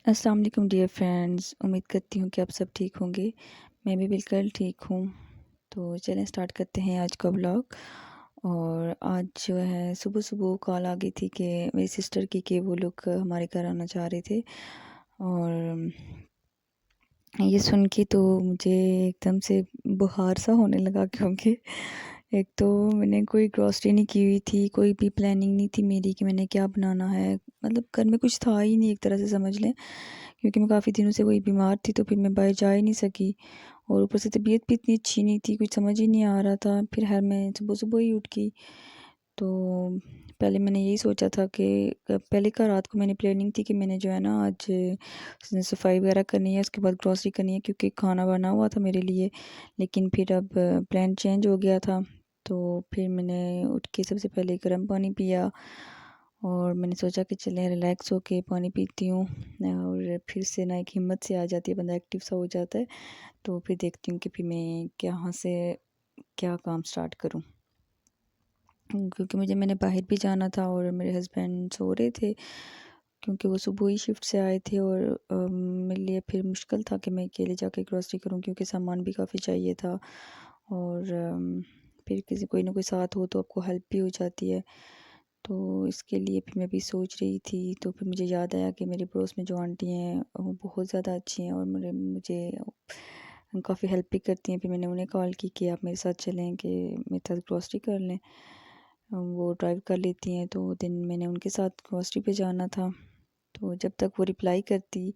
अस्सलाम वालेकुम dear friends. उम्मीद करती हूँ कि आप सब ठीक होंगे। मैं भी बिल्कुल ठीक हूँ। तो चलें स्टार्ट करते हैं आज का व्लॉग। और आज जो है सुबह सुबह कॉल आ गई थी कि मेरी सिस्टर की कि वो लोग हमारे घर आना चाह रहे थे। और ये सुन के तो मुझे एकदम से बुखार सा होने लगा, क्योंकि एक तो मैंने कोई ग्रॉसरी नहीं की हुई थी, कोई भी प्लानिंग नहीं थी मेरी कि मैंने क्या बनाना है। मतलब घर में कुछ था ही नहीं एक तरह से, समझ लें, क्योंकि मैं काफ़ी दिनों से वही बीमार थी, तो फिर मैं बाहर जा ही नहीं सकी। और ऊपर से तबीयत भी इतनी अच्छी नहीं थी, कुछ समझ ही नहीं आ रहा था। फिर हर मैं सुबह सुबह ही उठ गई। तो पहले मैंने यही सोचा था कि पहले का रात को मैंने प्लानिंग थी कि मैंने जो है ना आज सफाई वगैरह करनी है, उसके बाद ग्रॉसरी करनी है, क्योंकि खाना बना हुआ था मेरे लिए। लेकिन फिर अब प्लान चेंज हो गया था। तो फिर मैंने उठ के सबसे पहले गर्म पानी पिया और मैंने सोचा कि चलें रिलैक्स होके पानी पीती हूँ। और फिर से ना एक हिम्मत से आ जाती है, बंदा एक्टिव सा हो जाता है। तो फिर देखती हूँ कि फिर मैं कहाँ से क्या काम स्टार्ट करूँ, क्योंकि मैंने बाहर भी जाना था और मेरे हस्बैंड सो रहे थे, क्योंकि वो सुबह ही शिफ्ट से आए थे। और मेरे लिए फिर मुश्किल था कि मैं अकेले जाके ग्रॉसरी करूं, क्योंकि सामान भी काफ़ी चाहिए था। और फिर किसी कोई ना कोई साथ हो तो आपको हेल्प भी हो जाती है। तो इसके लिए फिर मैं भी सोच रही थी, तो फिर मुझे याद आया कि मेरे पड़ोस में जो आंटी हैं वो बहुत ज़्यादा अच्छी हैं और मुझे काफ़ी हेल्प भी करती हैं। फिर मैंने उन्हें कॉल की कि आप मेरे साथ चलें, कि मेरे साथ ग्रॉसरी कर लें। वो ड्राइव कर लेती हैं, तो दिन मैंने उनके साथ ग्रॉसरी पे जाना था। तो जब तक वो रिप्लाई करती,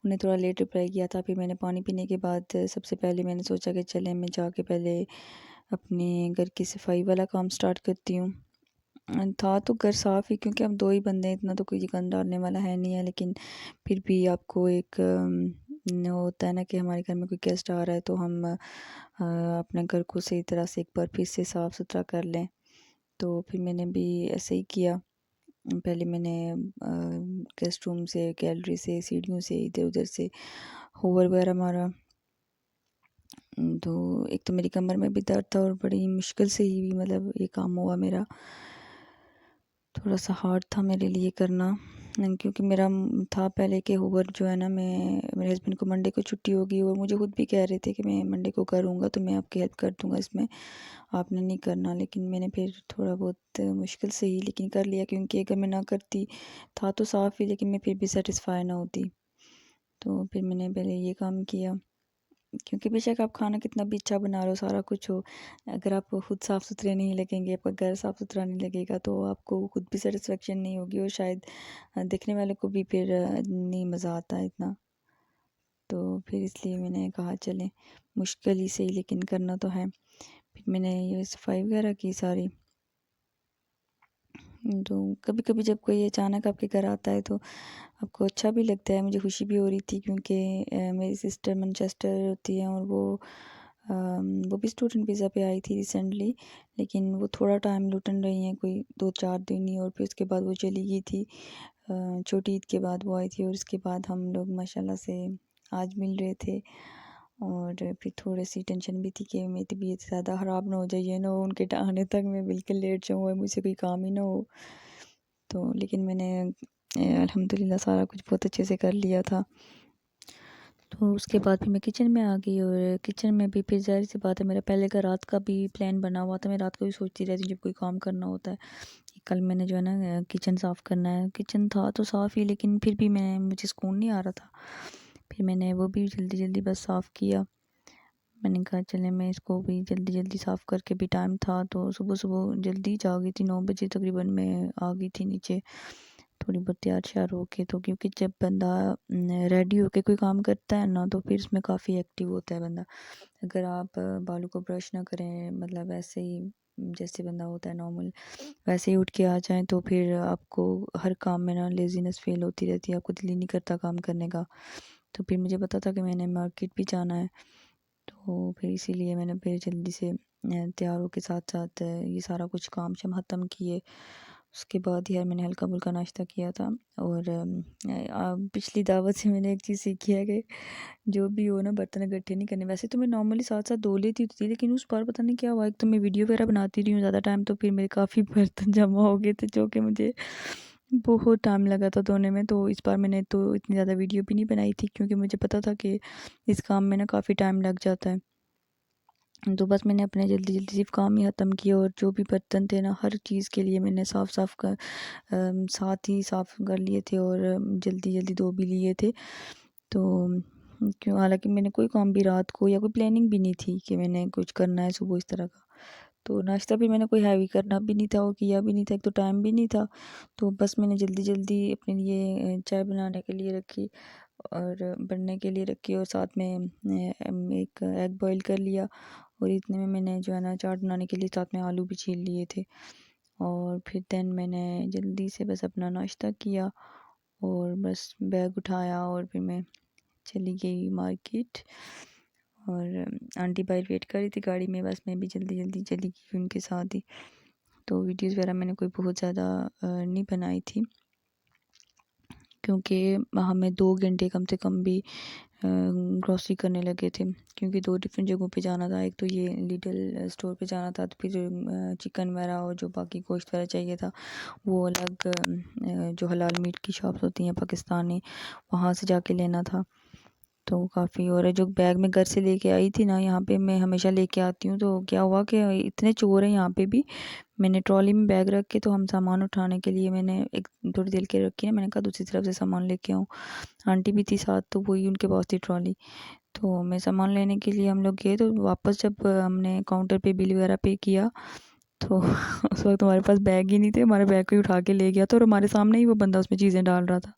उन्हें थोड़ा लेट रिप्लाई किया था। फिर मैंने पानी पीने के बाद सबसे पहले मैंने सोचा कि चलें मैं जाके पहले अपने घर की सफाई वाला काम स्टार्ट करती हूँ। था तो घर साफ़ ही, क्योंकि हम दो ही बंदे हैं, इतना तो कोई गंद डालने वाला है नहीं है। लेकिन फिर भी आपको एक वो होता है ना कि हमारे घर में कोई गेस्ट आ रहा है, तो हम अपने घर को सही तरह से एक बार फिर से साफ़ सुथरा कर लें। तो फिर मैंने भी ऐसे ही किया। पहले मैंने गेस्ट रूम से, गैलरी से, सीढ़ियों से, इधर उधर से होवर वगैरह मारा। तो एक तो मेरी कमर में भी दर्द था और बड़ी मुश्किल से ही मतलब ये काम हुआ मेरा। थोड़ा सा हार्ड था मेरे लिए करना, क्योंकि मेरा था पहले कि होवर जो है ना, मैं मेरे हस्बैंड को मंडे को छुट्टी होगी और मुझे खुद भी कह रहे थे कि मैं मंडे को करूँगा, तो मैं आपकी हेल्प कर दूँगा इसमें, आपने नहीं करना। लेकिन मैंने फिर थोड़ा बहुत मुश्किल से ही लेकिन कर लिया, क्योंकि अगर मैं ना करती, था तो साफ़ ही लेकिन मैं फिर भी सेटिस्फाई ना होती। तो फिर मैंने पहले ये काम किया, क्योंकि बेशक आप खाना कितना भी अच्छा बना लो, सारा कुछ हो, अगर आप खुद साफ़ सुथरे नहीं लगेंगे, आपका घर साफ़ सुथरा नहीं लगेगा, तो आपको खुद भी सेटिस्फेक्शन नहीं होगी और शायद देखने वाले को भी फिर नहीं मज़ा आता है इतना। तो फिर इसलिए मैंने कहा चलें मुश्किल ही सही लेकिन करना तो है। फिर मैंने ये सफाई वगैरह की सारी। तो कभी कभी जब कोई अचानक आपके घर आता है तो आपको अच्छा भी लगता है, मुझे खुशी भी हो रही थी, क्योंकि मेरी सिस्टर मैनचेस्टर होती है और वो भी स्टूडेंट वीज़ा पे आई थी रिसेंटली। लेकिन वो थोड़ा टाइम लुटन रही हैं, कोई 2-4 दिन ही, और फिर उसके बाद वो चली गई थी। छोटी ईद के बाद वो आई थी और उसके बाद हम लोग माशाल्लाह से आज मिल रहे थे। और फिर थोड़ी सी टेंशन भी थी कि मेरी तबीयत ज़्यादा ख़राब ना हो जाए, ये ना हो उनके आने तक मैं बिल्कुल लेट जाऊँ और मुझसे कोई काम ही ना हो। तो लेकिन मैंने अल्हम्दुलिल्लाह सारा कुछ बहुत अच्छे से कर लिया था। तो उसके बाद फिर मैं किचन में आ गई और किचन में भी फिर ज़ाहिर सी बात है, मेरा पहले का रात का भी प्लान बना हुआ था। मैं रात को भी सोचती रहती हूँ जब कोई काम करना होता है कि कल मैंने जो है ना किचन साफ़ करना है। किचन था तो साफ़ ही, लेकिन फिर भी मुझे सुकून नहीं आ रहा था। फिर मैंने वो भी जल्दी जल्दी बस साफ़ किया। मैंने कहा चले मैं इसको भी जल्दी जल्दी साफ़ करके, भी टाइम था तो सुबह सुबह जल्दी जागी थी, 9 बजे तकरीबन मैं आ गई थी नीचे, थोड़ी बहुत तैयार श्यार होके। तो क्योंकि जब बंदा रेडी होके कोई काम करता है ना, तो फिर उसमें काफ़ी एक्टिव होता है बंदा। अगर आप बालों को ब्रश ना करें, मतलब ऐसे ही जैसे बंदा होता है नॉर्मल, वैसे ही उठ के आ जाएं, तो फिर आपको हर काम में ना लेज़ीनेस फील होती रहती है, आपको दिल ही नहीं करता काम करने का। तो फिर मुझे पता था कि मैंने मार्केट भी जाना है, तो फिर इसीलिए मैंने फिर जल्दी से तैयार होके साथ साथ ये सारा कुछ काम शाम ख़त्म किए। उसके बाद यार मैंने हल्का फुल्का नाश्ता किया था। और पिछली दावत से मैंने एक चीज़ सीखी है कि जो भी हो ना, बर्तन इकट्ठे नहीं करने। वैसे तो मैं नॉर्मली साथ साथ धो लेती थी, लेकिन उस बार पता नहीं क्या हुआ, एक तो मैं वीडियो वगैरह बनाती रही हूँ ज़्यादा टाइम, तो फिर मेरे काफ़ी बर्तन जमा हो गए थे, जो कि मुझे बहुत टाइम लगा था धोने में, तो इस बार मैंने तो इतनी ज़्यादा वीडियो भी नहीं बनाई थी क्योंकि मुझे पता था कि इस काम में ना काफ़ी टाइम लग जाता है। तो बस मैंने अपने जल्दी जल्दी सिर्फ काम ही ख़त्म किया और जो भी बर्तन थे ना हर चीज़ के लिए मैंने साथ ही साफ़ कर लिए थे और जल्दी जल्दी धो भी लिए थे। तो क्यों, हालांकि मैंने कोई काम भी रात को या कोई प्लानिंग भी नहीं थी कि मैंने कुछ करना है सुबह इस तरह का। तो नाश्ता भी मैंने कोई हैवी करना भी नहीं था और किया भी नहीं था, एक तो टाइम भी नहीं था। तो बस मैंने जल्दी जल्दी अपने लिए चाय बनाने के लिए रखी और बनने के लिए रखी और साथ में एक एग बॉईल कर लिया। और इतने में मैंने जो है ना चाट बनाने के लिए साथ में आलू भी छील लिए थे। और फिर देन मैंने जल्दी से बस अपना नाश्ता किया और बस बैग उठाया और फिर मैं चली गई मार्केट। और आंटी भाई वेट कर रही थी गाड़ी में, बस मैं भी जल्दी जल्दी चली गई उनके साथ ही। तो वीडियोस वगैरह मैंने कोई बहुत ज़्यादा नहीं बनाई थी क्योंकि हमें 2 घंटे कम से कम भी ग्रॉसरी करने लगे थे क्योंकि 2 डिफरेंट जगहों पे जाना था। एक तो ये लिटिल स्टोर पे जाना था, तो फिर चिकन वगैरह और जो बाकी गोश्त वगैरह चाहिए था वो अलग जो हलाल मीट की शॉप्स होती हैं पाकिस्तानी, वहाँ से जाके लेना था। तो काफ़ी, और जो बैग में घर से लेके आई थी ना, यहाँ पे मैं हमेशा लेके आती हूँ, तो क्या हुआ कि इतने चोर हैं यहाँ पे भी। मैंने ट्रॉली में बैग रख के, तो हम सामान उठाने के लिए मैंने एक थोड़ी देर के रखी ना, मैंने कहा दूसरी तरफ से सामान लेके आऊँ। आंटी भी थी साथ, तो वही उनके पास थी ट्रॉली। तो मैं सामान लेने के लिए हम लोग गए, तो वापस जब हमने काउंटर पे बिल वगैरह पे किया तो उस वक्त हमारे पास बैग ही नहीं थे, हमारे बैग को ही उठा के ले गया था और हमारे सामने ही वो बंदा उसमें चीज़ें डाल रहा था।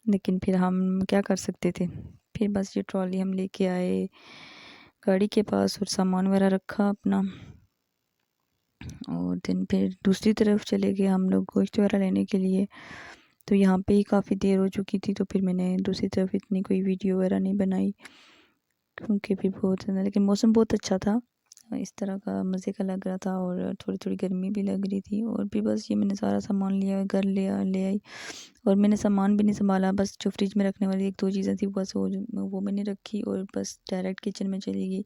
लेकिन फिर हम क्या कर सकते थे। फिर बस ये ट्रॉली हम लेके आए गाड़ी के पास और सामान वगैरह रखा अपना। और दिन फिर दूसरी तरफ चले गए हम लोग गोश्त वगैरह लेने के लिए। तो यहाँ पे ही काफ़ी देर हो चुकी थी, तो फिर मैंने दूसरी तरफ इतनी कोई वीडियो वगैरह नहीं बनाई क्योंकि फिर बहुत ज़्यादा, लेकिन मौसम बहुत अच्छा था, इस तरह का मज़े का लग रहा था और थोड़ी थोड़ी गर्मी भी लग रही थी। और फिर बस ये मैंने सारा सामान लिया, घर ले आई। और मैंने सामान भी नहीं संभाला, बस जो फ्रिज में रखने वाली 1-2 चीज़ें थी बस वो मैंने रखी और बस डायरेक्ट किचन में चली गई।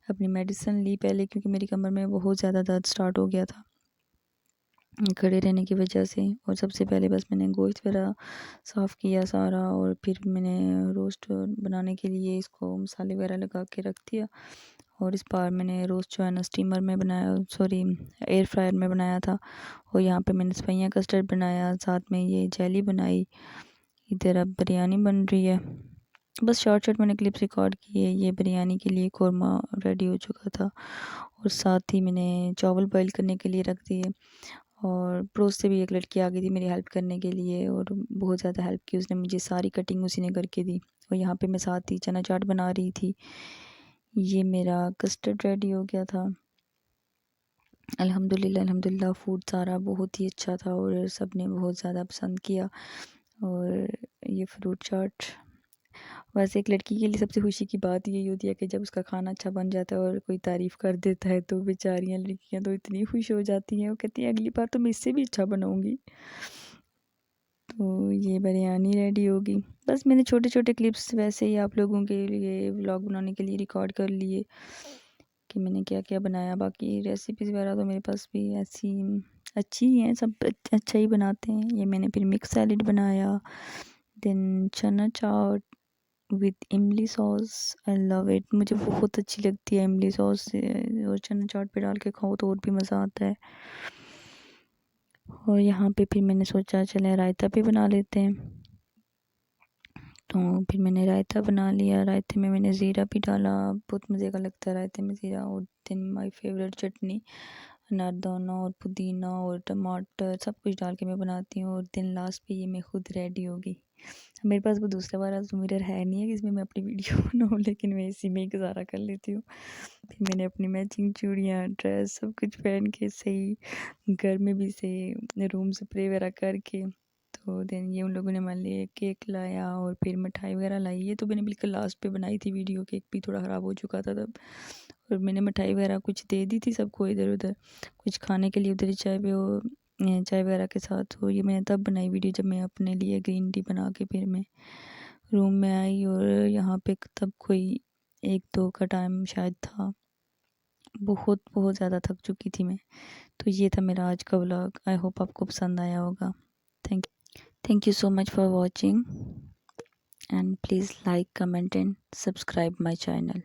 अपनी मेडिसिन ली पहले क्योंकि मेरी कमर में बहुत ज़्यादा दर्द स्टार्ट हो गया था खड़े रहने की वजह से। और सबसे पहले बस मैंने गोश्त वगैरह साफ़ किया सारा और फिर मैंने रोस्ट बनाने के लिए इसको मसाले वगैरह लगा के रख दिया। और इस बार मैंने रोस्ट जो है ना स्टीमर में बनाया, सॉरी एयर फ्रायर में बनाया था। और यहाँ पे मैंने सफैया कस्टर्ड बनाया, साथ में ये जेली बनाई। इधर अब बिरयानी बन रही है, बस शॉर्ट शॉर्ट मैंने क्लिप्स रिकॉर्ड किए। ये बिरयानी के लिए कौरमा रेडी हो चुका था और साथ ही मैंने चावल बॉईल करने के लिए रख दिए। और पड़ोस से भी एक लड़की आ गई थी मेरी हेल्प करने के लिए और बहुत ज़्यादा हेल्प की उसने, मुझे सारी कटिंग उसी ने करके दी। और यहाँ पे मैं साथ ही चना चाट बना रही थी। ये मेरा कस्टर्ड रेडी हो गया था। अल्हम्दुलिल्लाह अल्हम्दुलिल्लाह फूड सारा बहुत ही अच्छा था और सब ने बहुत ज़्यादा पसंद किया। और ये फ्रूट चाट, वैसे एक लड़की के लिए सबसे खुशी की बात यही होती है कि जब उसका खाना अच्छा बन जाता है और कोई तारीफ़ कर देता है, तो बेचारियाँ लड़कियाँ तो इतनी खुश हो जाती हैं, वो कहती हैं अगली बार तो मैं इससे भी अच्छा बनाऊँगी। तो ये बिरयानी रेडी होगी। बस मैंने छोटे छोटे क्लिप्स वैसे ही आप लोगों के लिए व्लॉग बनाने के लिए रिकॉर्ड कर लिए कि मैंने क्या क्या बनाया। बाकी रेसिपीज़ वगैरह तो मेरे पास भी ऐसी अच्छी ही हैं, सब अच्छा ही बनाते हैं। ये मैंने फिर मिक्स सैलेड बनाया, देन चना चाट विद इमली सॉस। आई लव इट, मुझे बहुत अच्छी लगती है इमली सॉस और चना चाट पे डाल के खाओ तो और भी मज़ा आता है। और यहाँ पे फिर मैंने सोचा चले रायता भी बना लेते हैं, तो फिर मैंने रायता बना लिया। रायते में मैंने ज़ीरा भी डाला, बहुत मज़े का लगता है रायते में ज़ीरा। और देन माय फेवरेट चटनी अनारदाना और पुदीना और टमाटर सब कुछ डाल के मैं बनाती हूँ। और दिन लास्ट पे ये मैं खुद रेडी हो गई। मेरे पास वो दूसरा वाला मिरर है नहीं है कि इसमें मैं अपनी वीडियो बनाऊँ, लेकिन मैं इसी में ही गुजारा कर लेती हूँ। फिर मैंने अपनी मैचिंग चूड़ियाँ ड्रेस सब कुछ पहन के सही घर में भी सही रूम स्प्रे वगैरह करके, तो देन ये उन लोगों ने हमारे लिए केक लाया और फिर मिठाई वगैरह लाई। ये तो मैंने बिल्कुल लास्ट पे बनाई थी वीडियो, केक भी थोड़ा ख़राब हो चुका था तब। और मैंने मिठाई वगैरह कुछ दे दी थी सबको इधर उधर, कुछ खाने के लिए उधर ही चाय पे वो चाय वगैरह के साथ। हो ये मैंने तब बनाई वीडियो जब मैं अपने लिए ग्रीन टी बना के फिर मैं रूम में आई। और यहाँ पे तब कोई 1-2 का टाइम शायद था, बहुत बहुत ज़्यादा थक चुकी थी मैं। तो ये था मेरा आज का व्लॉग, आई होप आपको पसंद आया होगा। Thank Thank you so much for watching, and please like, comment and subscribe my channel.